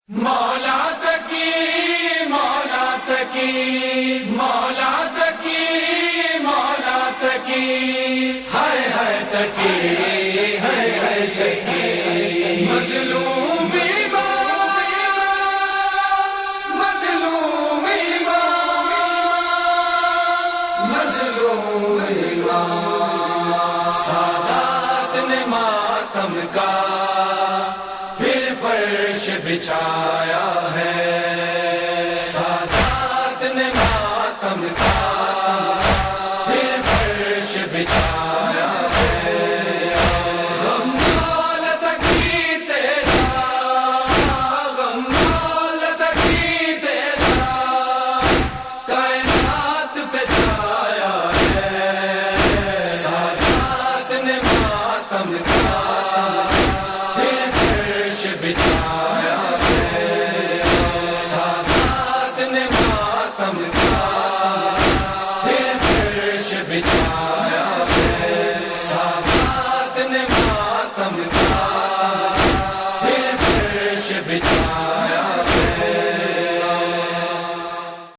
مولا تکی مولا تکی مولا تکی مولا تکی ہے تکی ہے تکی مظلوم مظلوم مظلوم سادات نے ماتم کا پھر فرش بچھایا ہے، سادات نے ماتم کا پھر فرش بچھایا ہے۔ غم دولت کی تیرا، غم دولت کی تیرا کائنات پہ چھایا ہے، سادات نے ماتم کا بچھایا ہے، سادات نے ماتم کا پھر فرش بچھایا ہے، سادات نے ماتم کا پھر فرش بچھایا